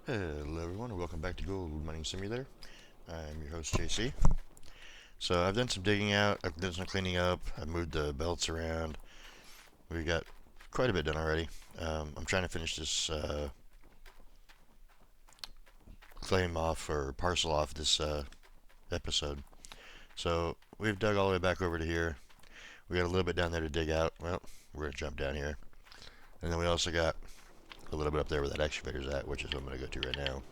Hello everyone and welcome back to Gold Mining Simulator. I'm your host JC. So I've done some digging out, I've done some cleaning up, I've moved the belts around. We got quite a bit done already. I'm trying to finish this claim off or parcel off this episode. So we've dug all the way back over to here. We got a little bit down there to dig out. Well, we're going to jump down here. And then we also got a little bit up there where that excavator's at, which is what I'm going to go to right now.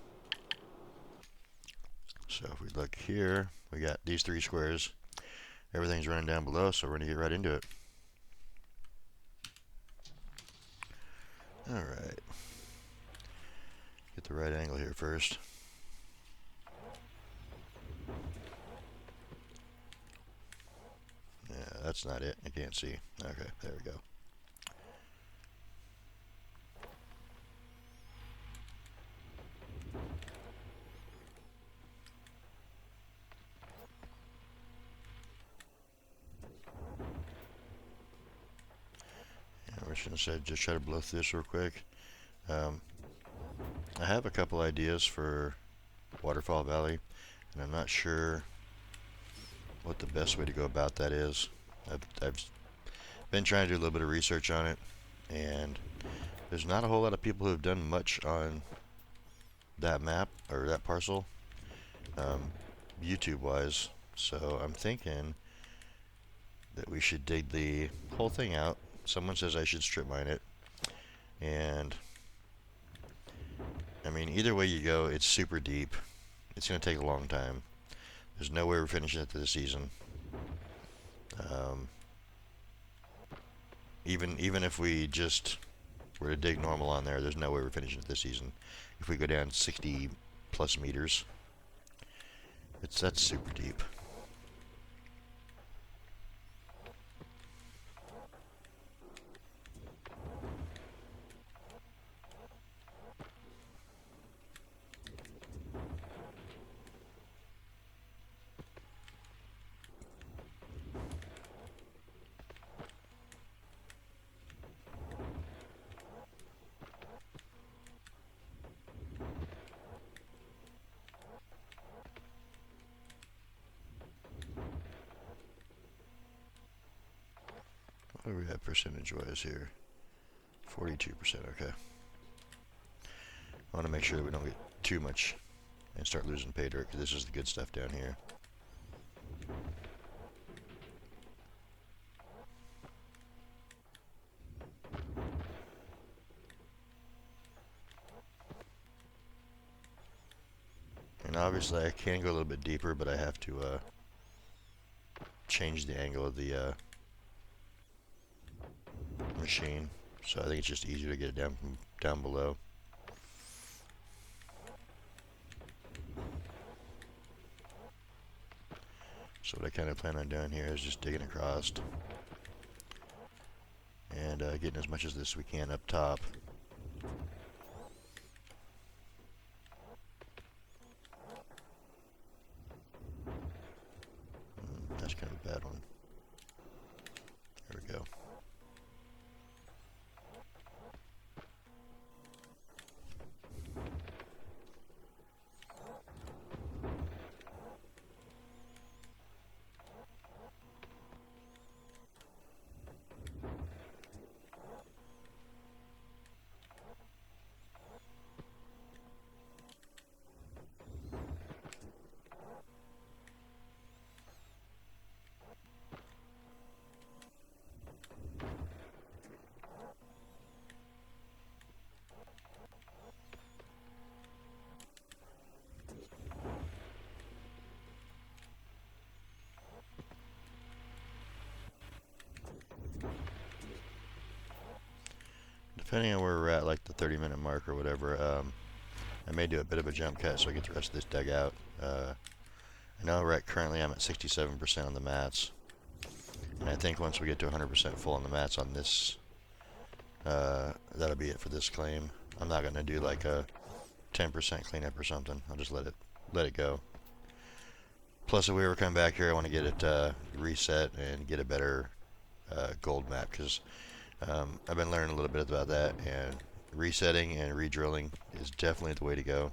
So if we look here, we got these three squares. Everything's running down below, so we're going to get right into it. Alright. Get the right angle here first. Yeah, that's not it. I can't see. Okay, there we go. I was going to say, just try to blow through this real quick. I have a couple ideas for Waterfall Valley, and I'm not sure what the best way to go about that is. I've been trying to do a little bit of research on it, and there's not a whole lot of people who have done much on that map, or that parcel, YouTube-wise. So I'm thinking that we should dig the whole thing out. Someone says I should strip mine it, and I mean, either way you go, it's super deep. It's going to take a long time. There's no way we're finishing it this season. Even if we just were to dig normal on there, there's no way we're finishing it this season. If we go down 60 plus meters, that's super deep. What do we have percentage-wise here? 42%, okay. I want to make sure that we don't get too much and start losing pay dirt, because this is the good stuff down here. And obviously I can go a little bit deeper, but I have to change the angle of the machine. So I think it's just easier to get it down from down below. So what I kind of plan on doing here is just digging across and getting as much as this we can up top. That's kind of a bad one. There we go. Depending on where we're at, like the 30-minute mark or whatever, I may do a bit of a jump cut so I get the rest of this dug out. I know currently I'm at 67% on the mats, and I think once we get to 100% full on the mats on this, that'll be it for this claim. I'm not gonna do like a 10% cleanup or something. I'll just let it go. Plus, if we ever come back here, I want to get it reset and get a better gold map, because I've been learning a little bit about that, and resetting and re-drilling is definitely the way to go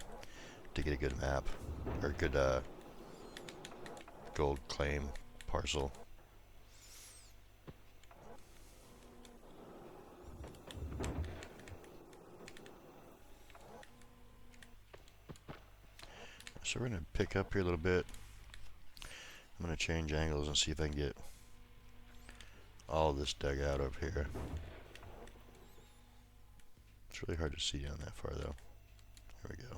to get a good map, or a good gold claim parcel. So we're going to pick up here a little bit. I'm going to change angles and see if I can get all of this dug out up here. It's really hard to see down that far though. There we go.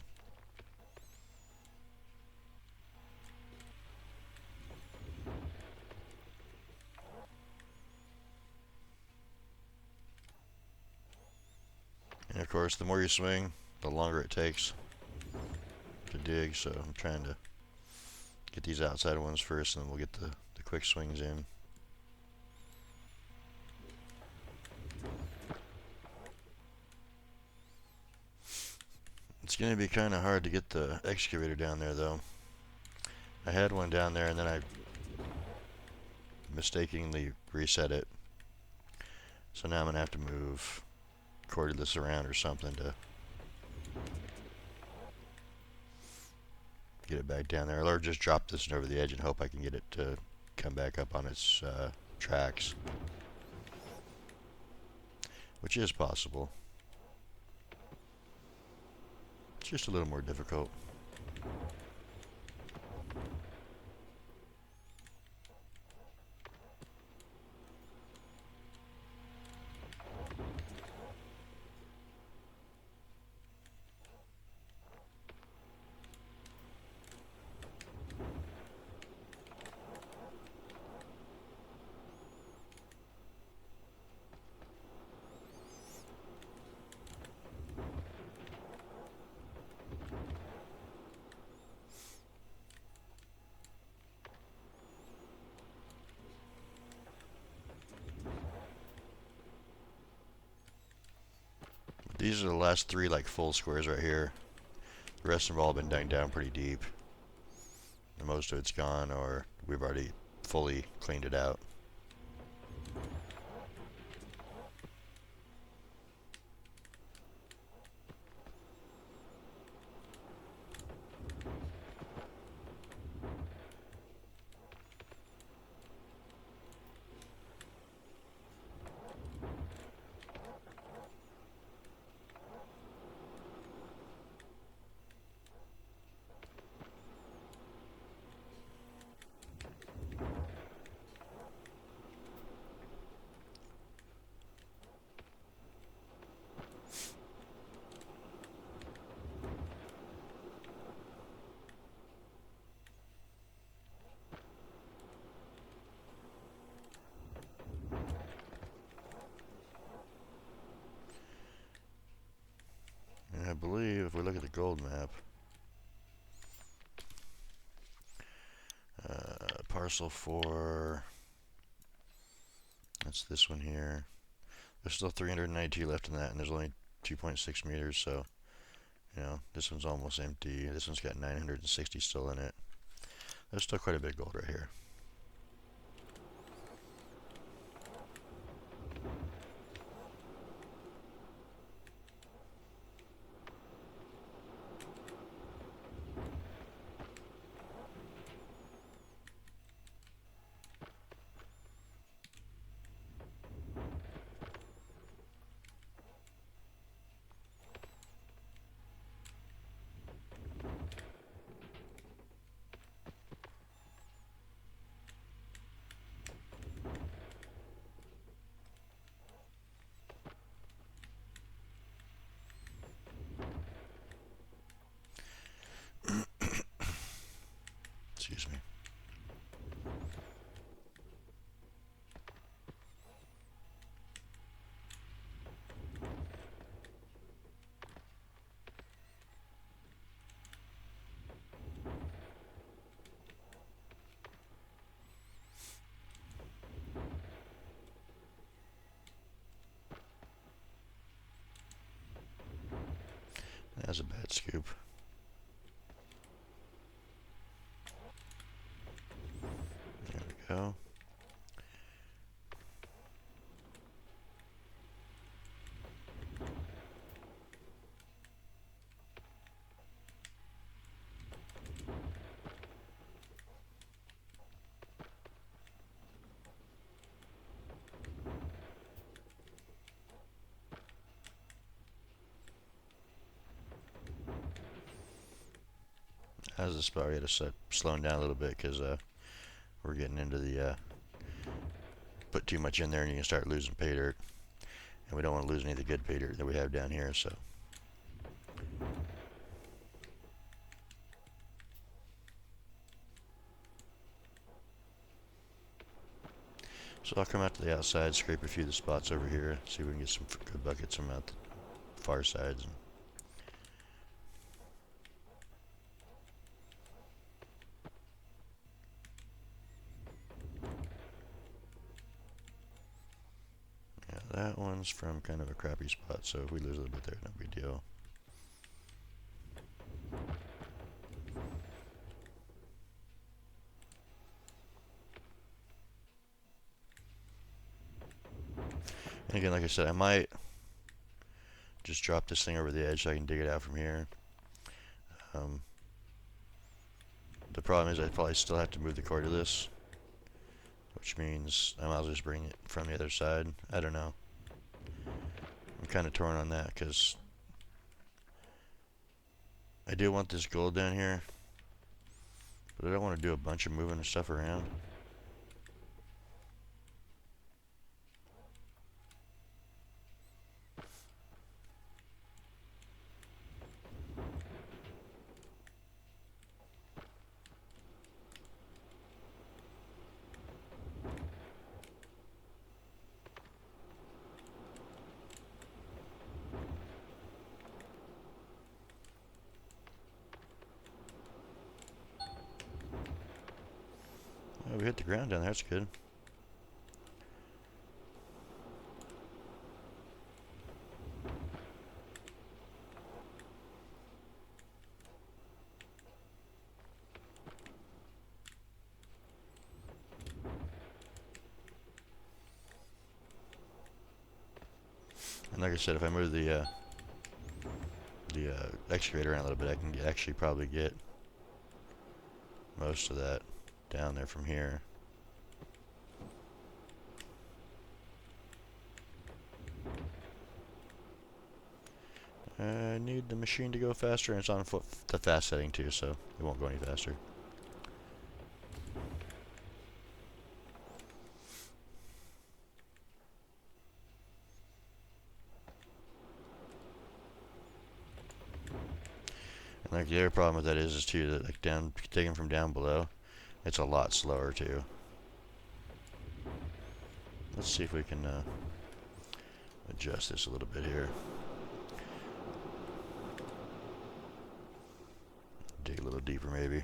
And of course, the more you swing, the longer it takes to dig, so I'm trying to get these outside ones first, and then we'll get the quick swings in. It's going to be kind of hard to get the excavator down there, though. I had one down there, and then I mistakenly reset it. So now I'm going to have to move cordless around or something to get it back down there, or just drop this over the edge and hope I can get it to come back up on its tracks, which is possible. It's just a little more difficult. These are the last three like full squares right here. The rest have all been dug down pretty deep. And most of it's gone, or we've already fully cleaned it out. And I believe if we look at the gold map, parcel 4, that's this one here. There's still 392 left in that, and there's only 2.6 meters, so, you know, this one's almost empty. This one's got 960 still in it. There's still quite a bit of gold right here. Excuse me. That's a bad scoop. There we go. How's this spot? We had to start slowing down a little bit because we're getting into the put too much in there and you can start losing pay dirt, and we don't want to lose any of the good pay dirt that we have down here. So I'll come out to the outside, scrape a few of the spots over here, see if we can get some good buckets from out the far sides. And yeah, that one's from kind of a crappy spot, so if we lose a little bit there, no big deal. And again, like I said, I might just drop this thing over the edge so I can dig it out from here. The problem is I probably still have to move the core to this, which means I might as well just bring it from the other side. I don't know. I'm kind of torn on that because I do want this gold down here, but I don't want to do a bunch of moving of stuff around. Oh, we hit the ground down there, that's good. And like I said, if I move the excavator around a little bit, I can actually probably get most of that down there from here. I need the machine to go faster, and it's on the fast setting too, so it won't go any faster. And like the other problem with that is too that like taking from down below, it's a lot slower too. Let's see if we can adjust this a little bit here. Dig a little deeper maybe.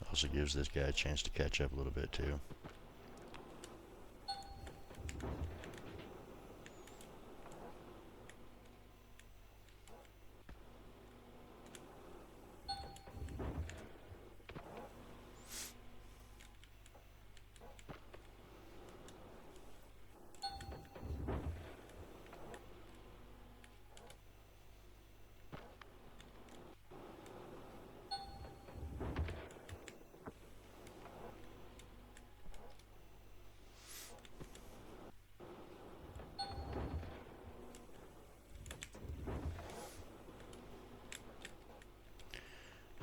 Also gives this guy a chance to catch up a little bit too.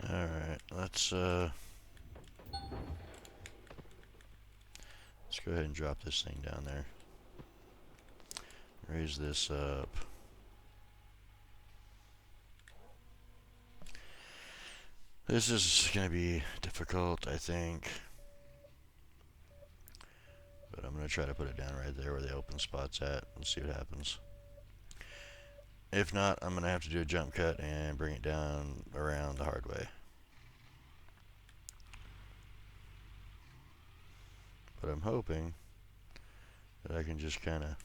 Alright, let's go ahead and drop this thing down there. Raise this up. This is going to be difficult, I think. But I'm going to try to put it down right there where the open spot's at and see what happens. If not, I'm going to have to do a jump cut and bring it down around the hard way. But I'm hoping that I can just kind of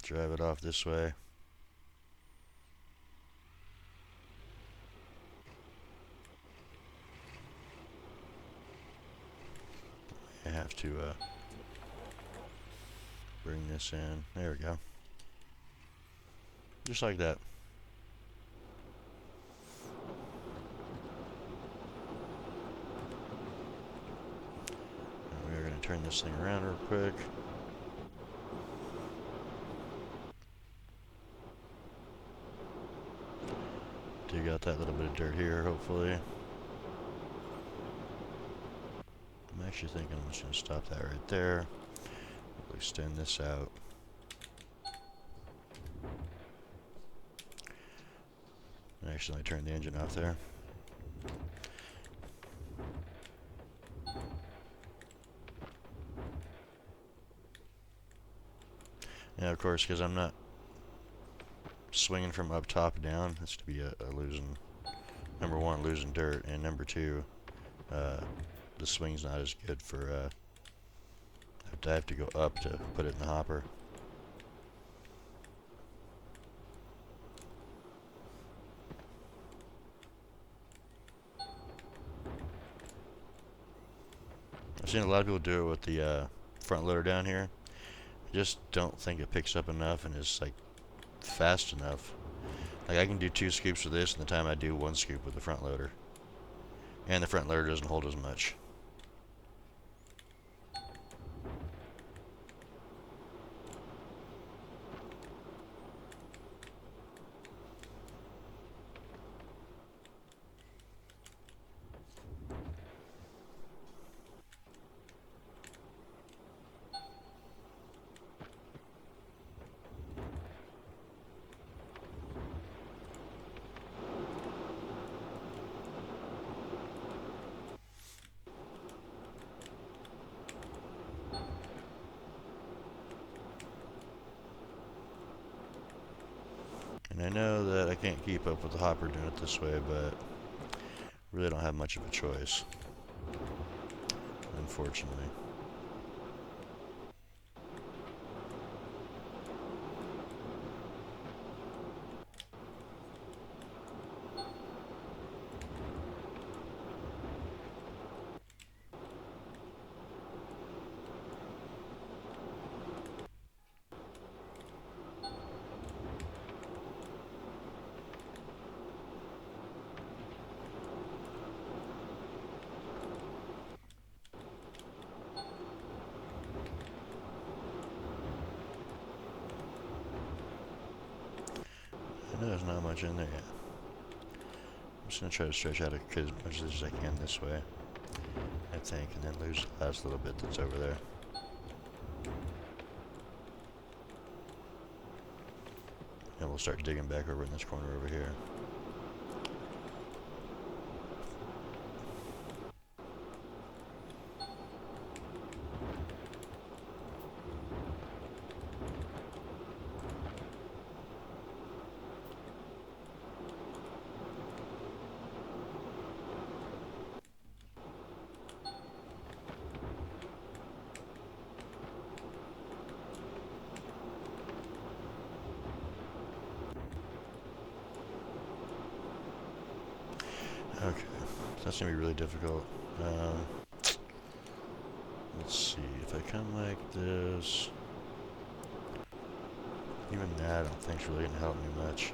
drive it off this way. I have to bring this in. There we go. Just like that. turn this thing around real quick. Dig out that little bit of dirt here, hopefully. I'm actually thinking I'm just going to stop that right there. We'll extend this out. I accidentally turned the engine off there. Yeah, of course, because I'm not swinging from up top down. That's to be a losing, number one, losing dirt, and number two, the swing's not as good for, I have to go up to put it in the hopper. I've seen a lot of people do it with the front loader down here. I just don't think it picks up enough and is like fast enough. Like I can do 2 scoops with this in the time I do 1 scoop with the front loader. And the front loader doesn't hold as much. And I know that I can't keep up with the hopper doing it this way, but really don't have much of a choice, unfortunately. I know there's not much in there yet. I'm just going to try to stretch out as much as I can this way, I think, and then lose the last little bit that's over there. And we'll start digging back over in this corner over here. Okay, so that's going to be really difficult. Let's see, if I come like this, even that I don't think is really going to help me much.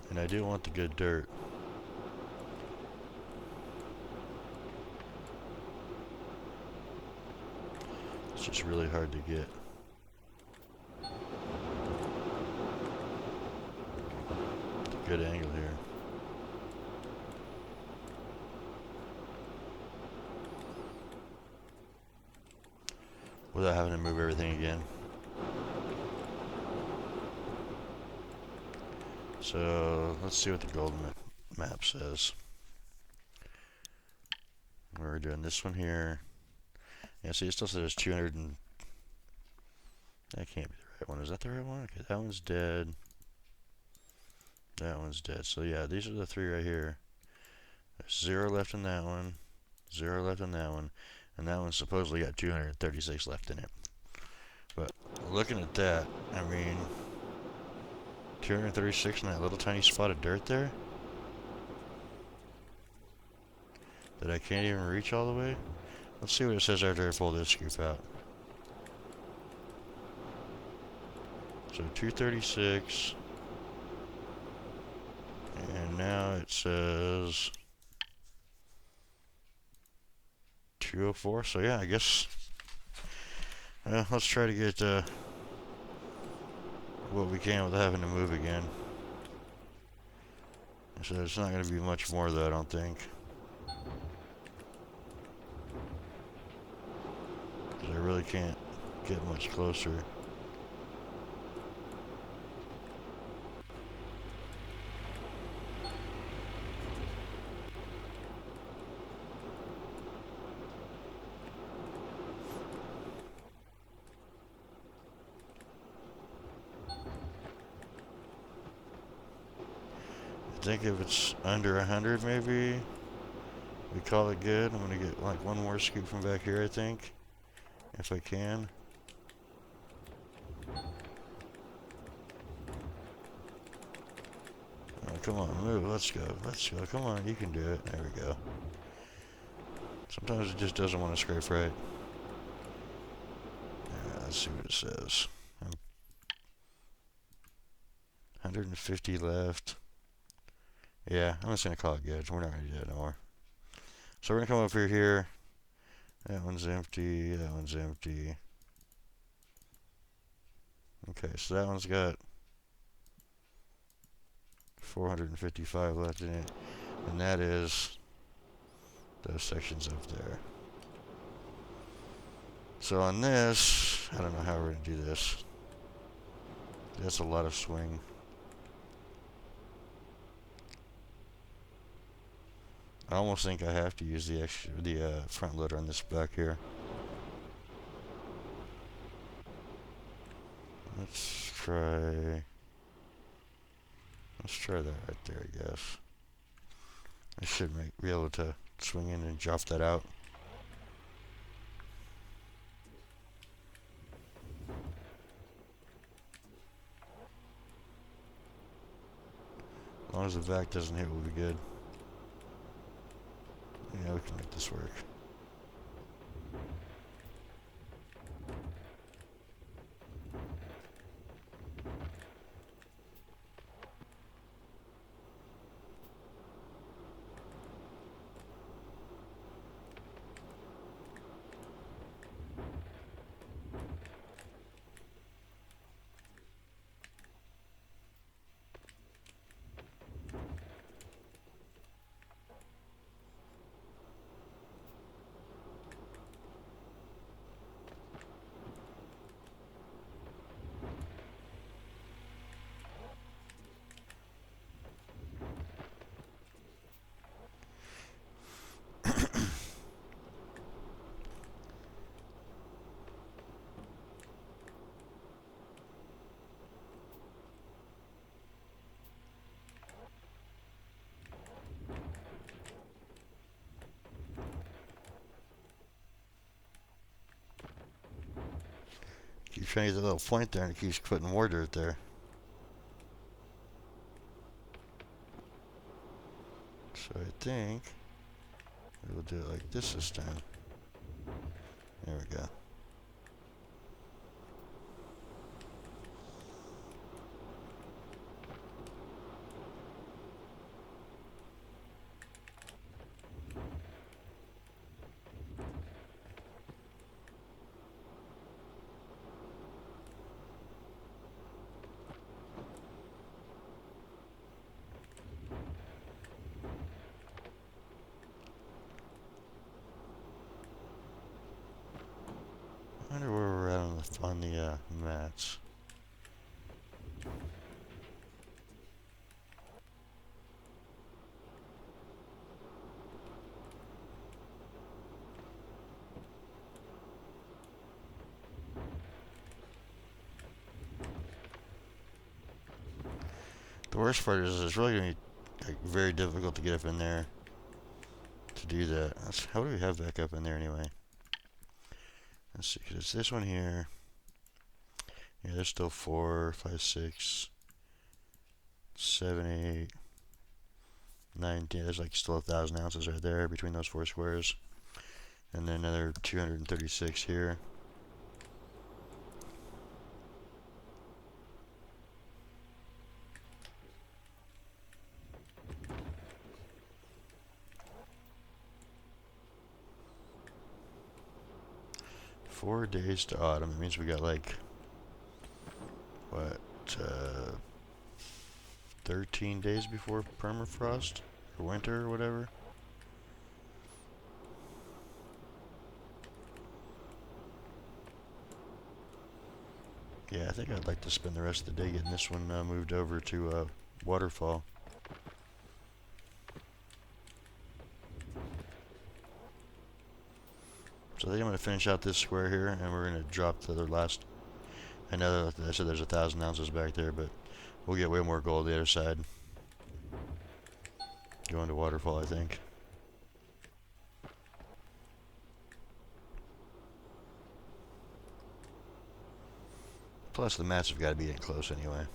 And I do want the good dirt. It's just really hard to get. A good angle here. Without having to move everything again. So let's see what the gold map says. We're doing this one here. Yeah, see, it still says 200 and... That can't be the right one. Is that the right one? Okay, that one's dead. That one's dead. So yeah, these are the 3 right here. There's 0 left in that one, 0 left in that one, and that one's supposedly got 236 left in it. But looking at that, I mean, 236 in that little tiny spot of dirt there? that I can't even reach all the way. Let's see what it says after I pull this scoop out. So 236. And now it says 204. So yeah, I guess let's try to get what we can without having to move again. So it's not going to be much more though, I don't think. Because I really can't get much closer. I think if it's under 100 maybe, we call it good. I'm going to get like one more scoop from back here, I think. If I can. Oh, come on, move. Let's go. Let's go. Come on, you can do it. There we go. Sometimes it just doesn't want to scrape right. Yeah, let's see what it says. 150 left. Yeah, I'm just going to call it good. We're not going to do that no more. So we're going to come up here. That one's empty. That one's empty. Okay, so that one's got 455 left in it. And that is those sections up there. So on this, I don't know how we're going to do this. That's a lot of swing. I almost think I have to use the front loader on this back here. Let's try that right there, I guess. I should be able to swing in and drop that out. As long as the back doesn't hit, we'll be good. Yeah, we can make this work. Keep trying to get the little point there, and it keeps putting more dirt there. So I think we'll do it like this time. There we go. I wonder where we're at on the mats. The worst part is it's really going to be like, very difficult to get up in there to do that. How do we have back up in there anyway? Let's see, 'cause it's this one here. Yeah, there's still 4, 5, 6, 7, 8, 19. There's like still 1,000 ounces right there between those 4 squares. And then another 236 here. Four days to autumn. It means we got like, what, 13 days before permafrost or winter or whatever. Yeah, I think I'd like to spend the rest of the day getting this one moved over to Waterfall. So I think I'm going to finish out this square here, and we're going to drop to the last. I know that I said there's 1,000 ounces back there, but we'll get way more gold the other side. Going to Waterfall, I think. Plus, the mats have got to be getting close anyway.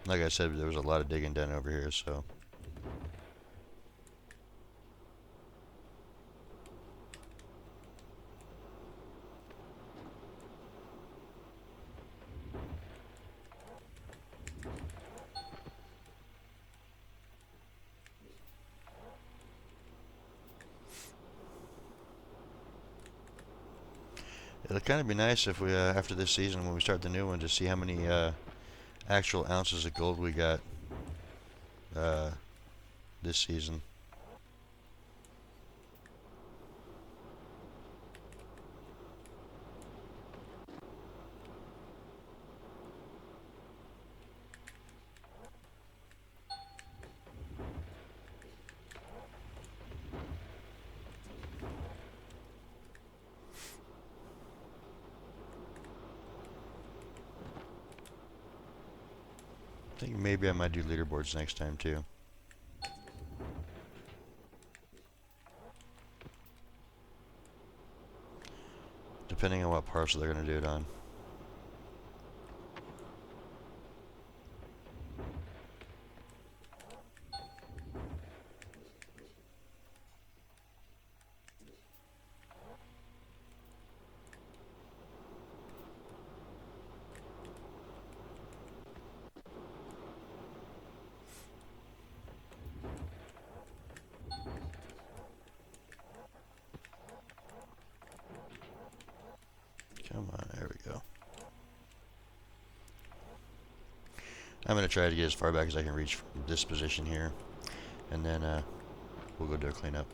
Like I said, there was a lot of digging done over here, so. It'll kind of be nice if we, after this season, when we start the new one, to see how many actual ounces of gold we got this season. I think maybe I might do leaderboards next time too. Depending on what parcel they're going to do it on. Come on, there we go. I'm going to try to get as far back as I can reach from this position here. And then we'll go do a cleanup.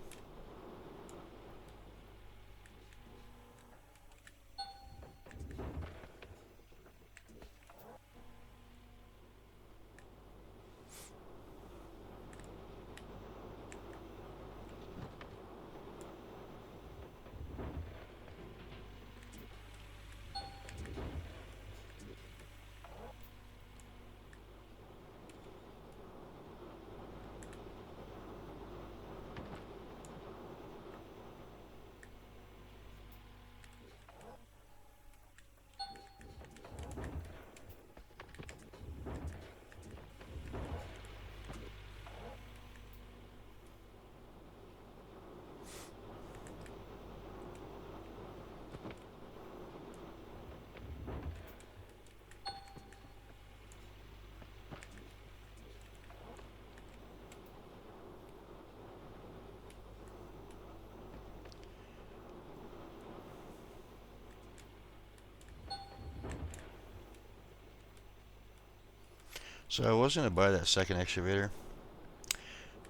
So I was going to buy that second excavator,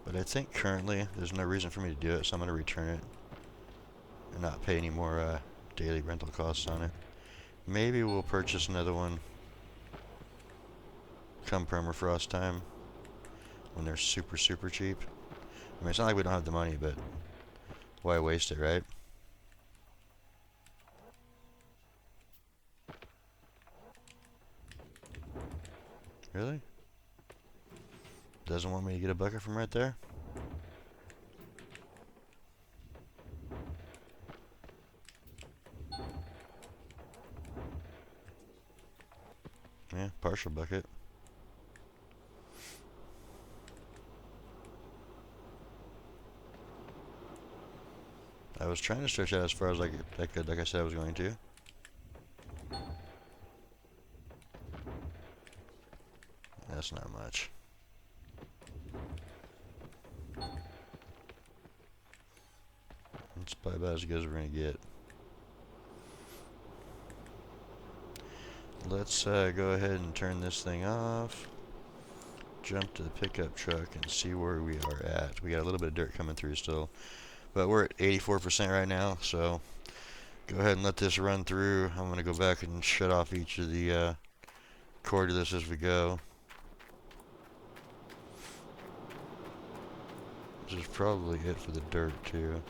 but I think currently there's no reason for me to do it, so I'm going to return it and not pay any more daily rental costs on it. Maybe we'll purchase another one come permafrost time when they're super, super cheap. I mean, it's not like we don't have the money, but why waste it, right? Really? Doesn't want me to get a bucket from right there? Yeah, partial bucket. I was trying to stretch out as far as I could, like I said I was going to. That's not much. It's probably about as good as we're going to get. Let's go ahead and turn this thing off. Jump to the pickup truck and see where we are at. We got a little bit of dirt coming through still, but we're at 84% right now, so go ahead and let this run through. I'm going to go back and shut off each of the cord of this as we go. This is probably it for the dirt too.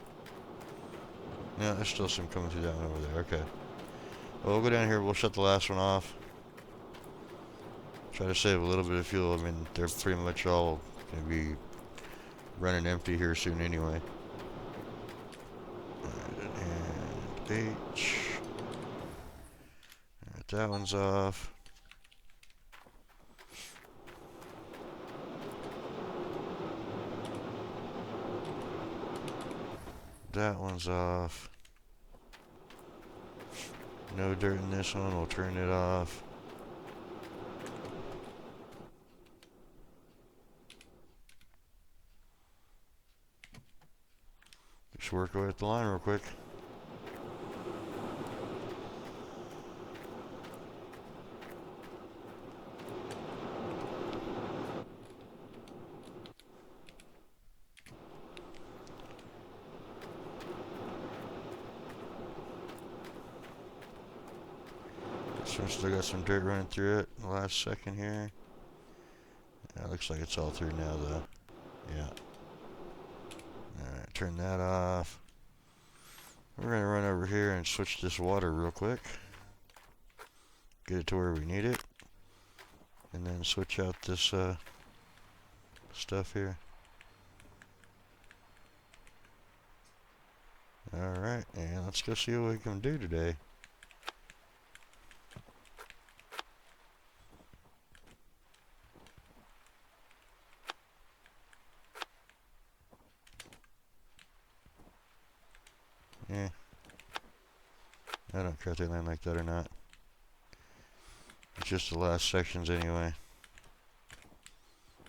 Yeah, there's still some coming through that one over there. Okay. Well, we'll go down here. We'll shut the last one off. Try to save a little bit of fuel. I mean, they're pretty much all going to be running empty here soon anyway. And H. Alright, that one's off. That one's off. No dirt in this one. We'll turn it off. Just work away at the line real quick. This one still got some dirt running through it. The last second here. Yeah, it looks like it's all through now though. Yeah. Alright, turn that off. We're going to run over here and switch this water real quick. Get it to where we need it. And then switch out this stuff here. Alright, and let's go see what we can do today. Yeah. I don't care if they land like that or not. It's just the last sections anyway.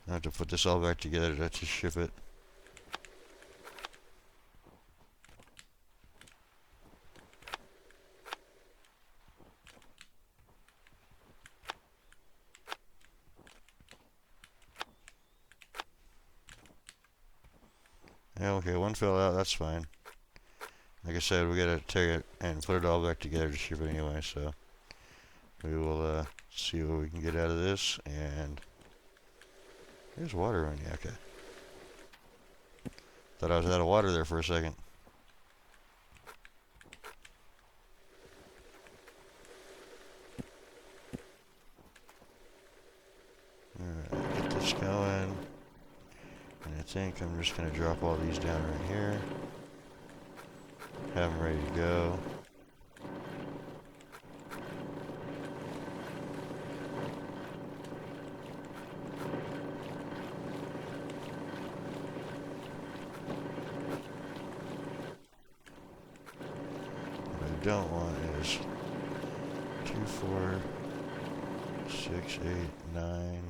I have to put this all back together to just ship it. Yeah, okay, one fell out, that's fine. Like I said, we gotta take it and put it all back together to ship it anyway, so we will see what we can get out of this. And there's water on you, okay. Thought I was out of water there for a second. Alright, get this going. And I think I'm just gonna drop all these down right here. Have them ready to go. What I don't want is 2, 4, 6, 8, 9.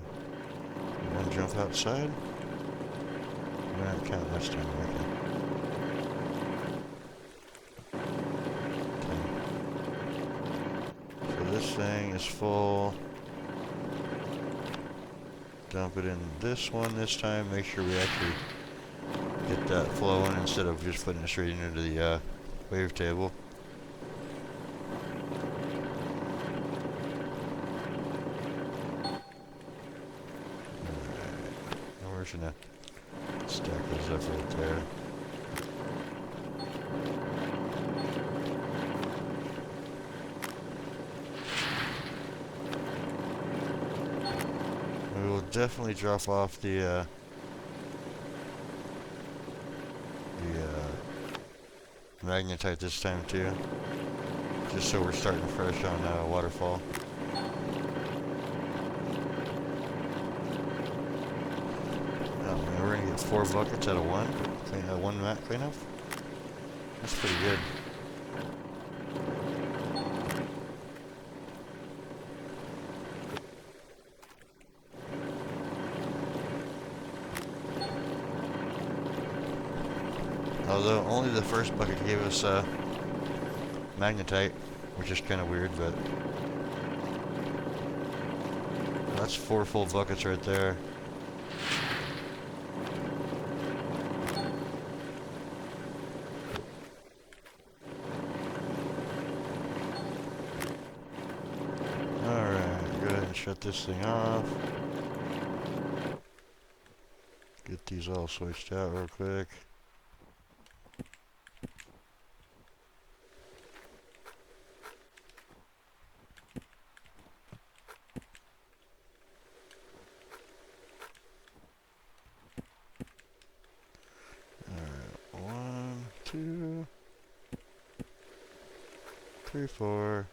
One jump outside. We're not counting this time, okay. This thing is full. Dump it in this one this time. Make sure we actually get that flowing instead of just putting it straight into the wave table. Alright. We're just gonna stack those up right there. We will definitely drop off the magnetite this time too, just so we're starting fresh on Waterfall. Oh man, we're gonna get 4 buckets out of one mat cleanup. That's pretty good. Although only the first bucket gave us magnetite, which is kind of weird, but that's 4 full buckets right there. Alright, go ahead and shut this thing off. Get these all switched out real quick. Alright, 1, 2, 3, 4.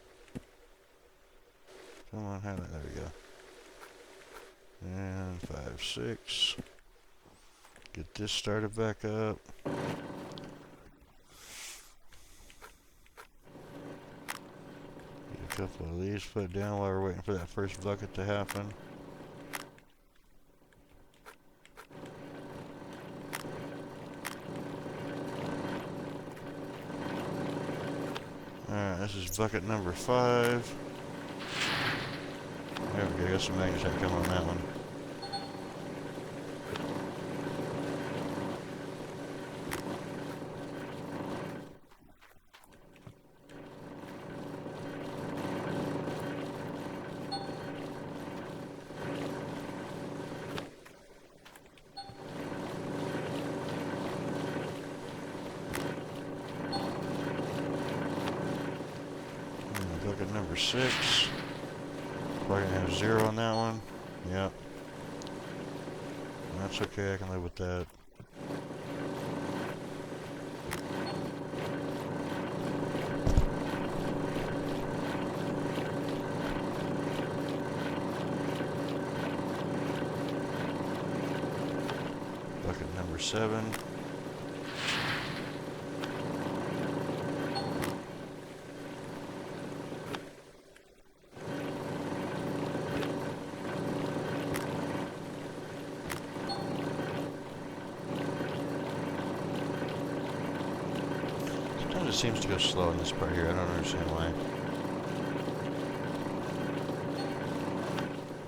Come on, highlight, there we go. And 5, 6. Get this started back up. Get a couple of these put down while we're waiting for that first bucket to happen. Alright, this is bucket number 5. There we go, got some magnetite coming on that one. Bucket number 6. Probably gonna have 0 on that one. Yep. That's okay, I can live with that. Bucket number 7. It seems to go slow in this part here. I don't understand why.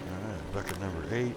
Alright, bucket number 8.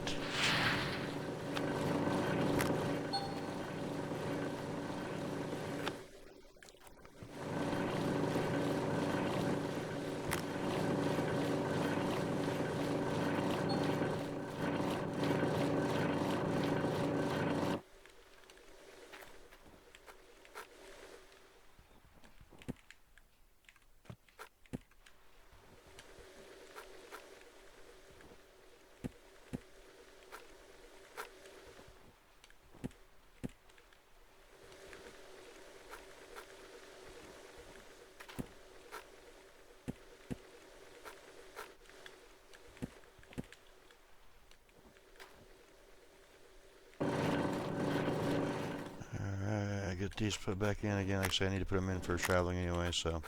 Get these put back in again. Like I say, I need to put them in for traveling anyway, so.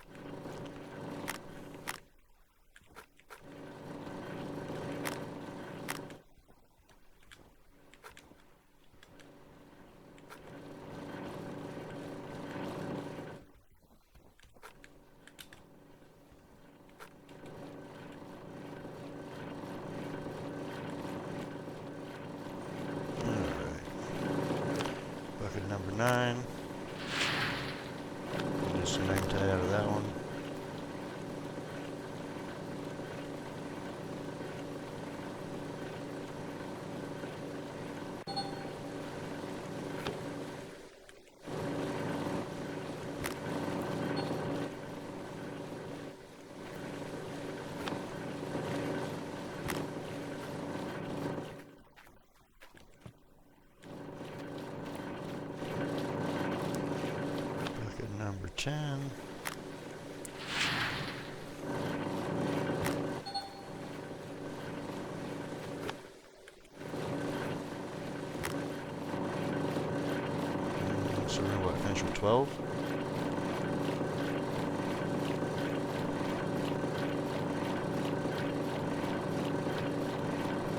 Alright. Bucket number 9. Get some magnetite out of that one. Bucket number 10. So we're what, finish with 12?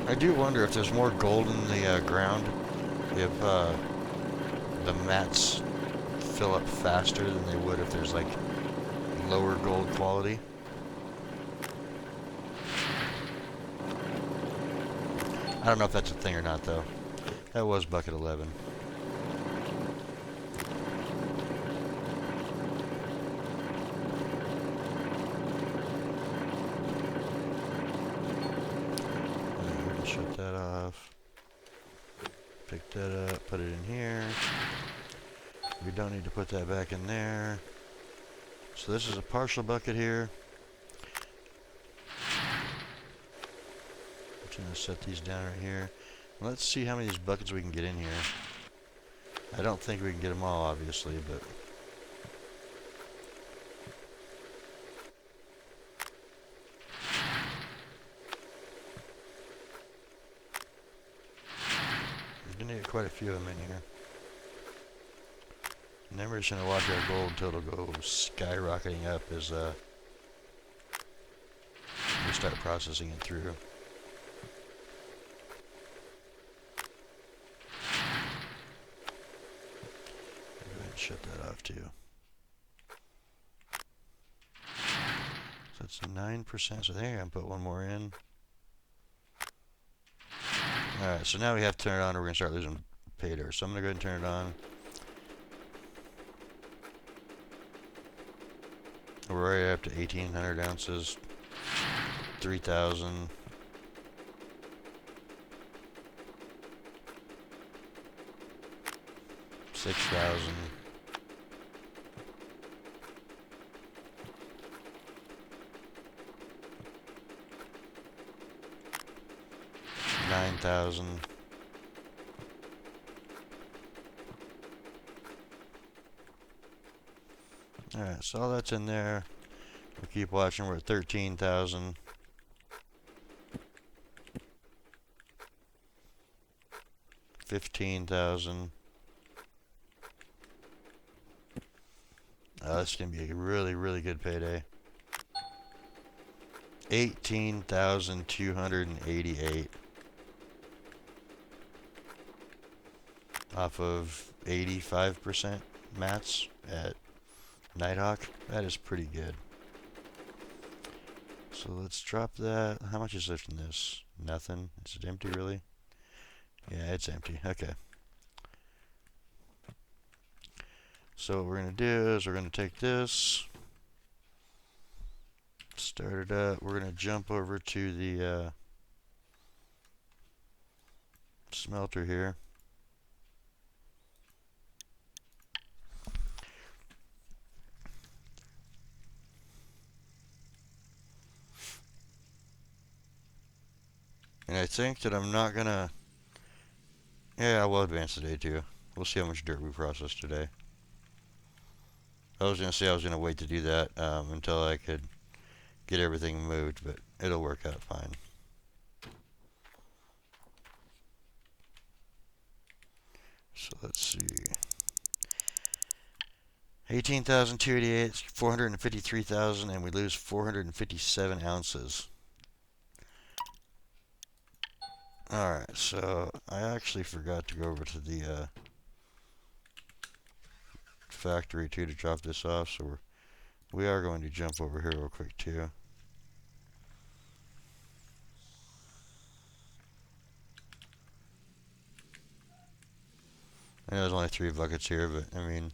I do wonder if there's more gold in the ground, if the mats fill up faster than they would if there's like lower gold quality. I don't know if that's a thing or not though. That was bucket 11. Shut that off. Pick that up, put it in here. We don't need to put that back in there. So this is a partial bucket here. I'm just gonna set these down right here. Let's see how many of these buckets we can get in here. I don't think we can get them all, obviously, but we're gonna get quite a few of them in here. And then we're just gonna watch our gold until it'll go skyrocketing up as we start processing it through. Go ahead and shut that off too. So that's 9%. So there, I'm put one more in. Alright, so now we have to turn it on or we're gonna start losing pay dirt. So I'm gonna go ahead and turn it on. We're already up to 1,800 ounces. 3,000. 6,000. 9,000. Alright, so all that's in there. We'll keep watching. We're at 13,000. 15,000. Oh, this is going to be a really, really good payday. 18,288. Off of 85% mats at Nighthawk. That is pretty good. So let's drop that. How much is left in this? Nothing. Is it empty, really? Yeah, it's empty. Okay. So what we're going to do is we're going to take this, start it up. We're going to jump over to the smelter here. And I think that I'm not going to... Yeah, I will advance today too. We'll see how much dirt we process today. I was going to say I was going to wait to do that until I could get everything moved, but it'll work out fine. So let's see. 18,288, 453,000, and we lose 457 ounces. Alright, so I actually forgot to go over to the factory too to drop this off, so we are going to jump over here real quick too. I know there's only 3 buckets here, but I mean,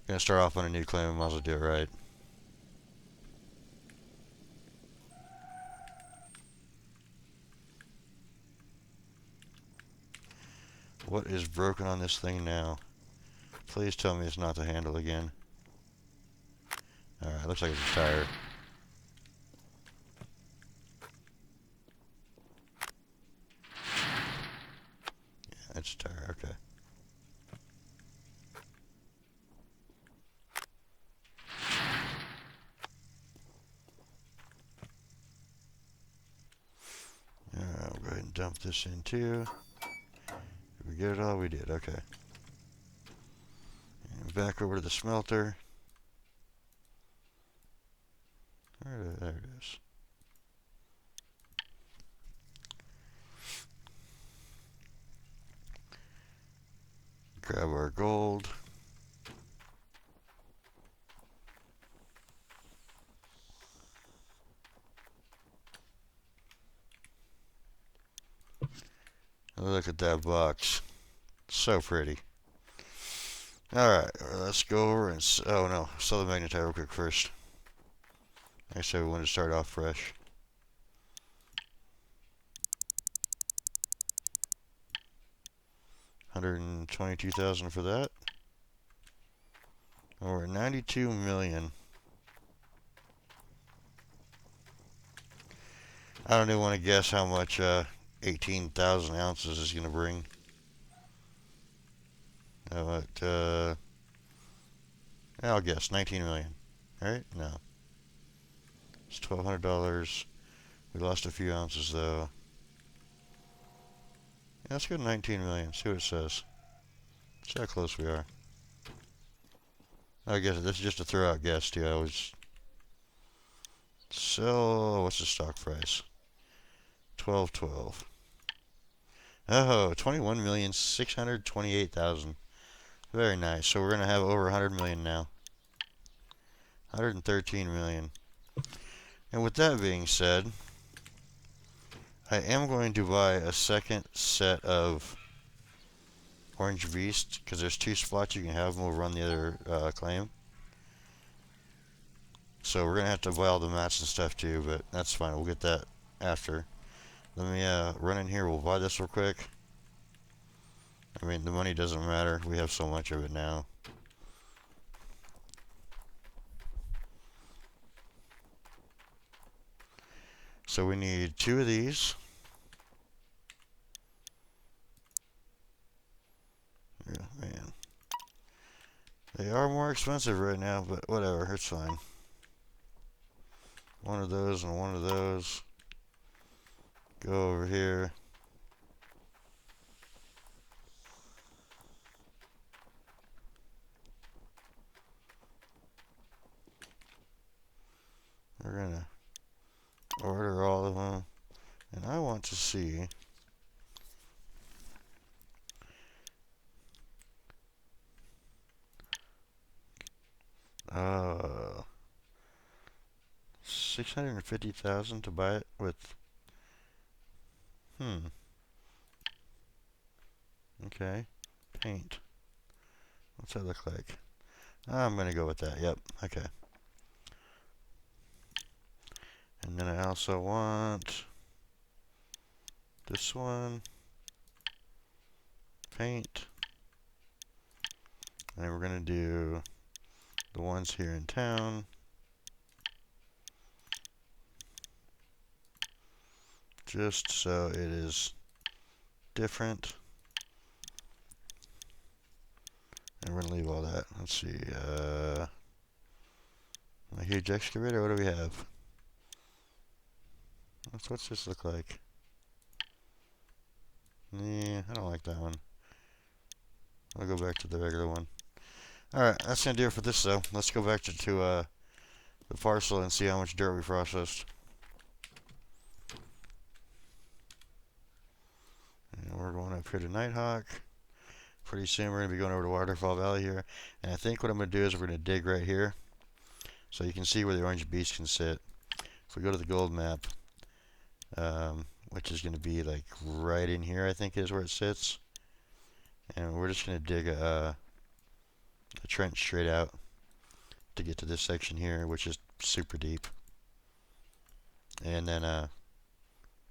gonna start off on a new claim, we might as well do it right. What is broken on this thing now? Please tell me it's not the handle again. Alright, looks like it's a tire. Yeah, it's a tire, okay. Alright, we'll go ahead and dump this in too. Did we get it all? We did, okay. And back over to the smelter. There it is. Grab our gold. Look at that box. So pretty. Alright, let's go over and... oh no, sell the magnetite real quick first. I said we wanted to start off fresh. $122,000 for that. And we're at 92 million. I don't even want to guess how much 18,000 ounces is going to bring. I'll guess 19 million. Right? No. It's $1,200. We lost a few ounces though. Yeah, let's go to 19 million. See what it says. See how close we are. I guess this is just a throw out guess too. I was... so what's the stock price? 12.12. Oh, 21,628,000. Very nice. So we're gonna have over 100 million now. 113 million. And with that being said, I am going to buy a second set of Orange Beast because there's 2 spots you can have, and we'll run the other claim. So we're gonna have to buy all the mats and stuff too, but that's fine. We'll get that after. Let me run in here. We'll buy this real quick. I mean, the money doesn't matter. We have so much of it now. So we need 2 of these. Yeah, man. They are more expensive right now, but whatever. It's fine. 1 of those and 1 of those. Go over here. We're gonna order all of them, and I want to see uh 650,000 to buy it with. Okay. Paint. What's that look like? I'm gonna go with that. Yep. Okay. And then I also want this one. Paint. And then we're gonna do the ones here in town. Just so it is different. And we're gonna leave all that. Let's see. A huge excavator. What do we have? What's this look like? Yeah, I don't like that one. I'll go back to the regular one. Alright, that's gonna do it for this though. Let's go back to the parcel and see how much dirt we processed. And we're going up here to Nighthawk. Pretty soon we're gonna be going over to Waterfall Valley here. And I think what I'm gonna do is we're gonna dig right here. So you can see where the orange beast can sit. If we go to the gold map, which is going to be like right in here, I think is where it sits. And we're just going to dig a trench straight out to get to this section here, which is super deep. And then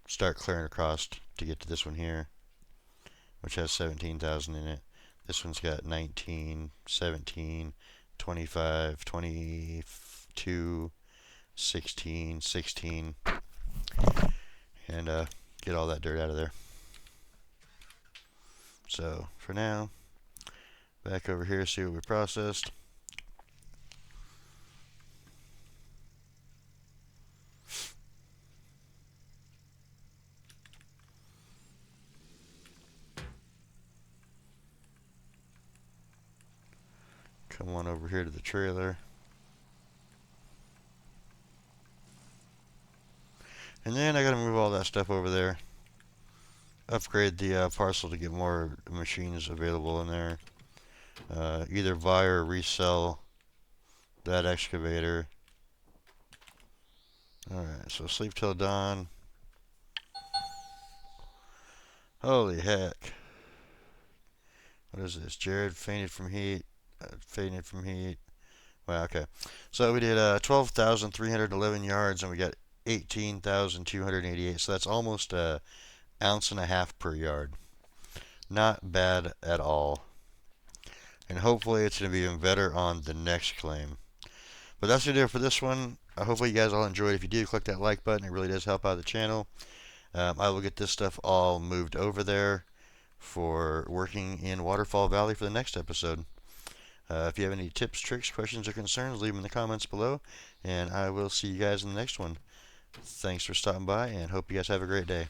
start clearing across to get to this one here, which has 17,000 in it. This one's got 19, 17, 25, 22, 16, 16. And get all that dirt out of there. So for now, back over here, see what we processed. Come on over here to the trailer. And then I gotta move all that stuff over there. Upgrade the parcel to get more machines available in there. either buy or resell that excavator. Alright, so sleep till dawn. Holy heck. What is this? Jared fainted from heat. Fainted from heat. Wow, okay. So we did 12,311 yards and we got 18,288. So that's almost an ounce and a half per yard. Not bad at all. And hopefully it's going to be even better on the next claim. But that's going to do it for this one. Hopefully you guys all enjoyed. If you do, click that like button. It really does help out the channel. I will get this stuff all moved over there for working in Waterfall Valley for the next episode. If you have any tips, tricks, questions, or concerns, leave them in the comments below. And I will see you guys in the next one. Thanks for stopping by and hope you guys have a great day.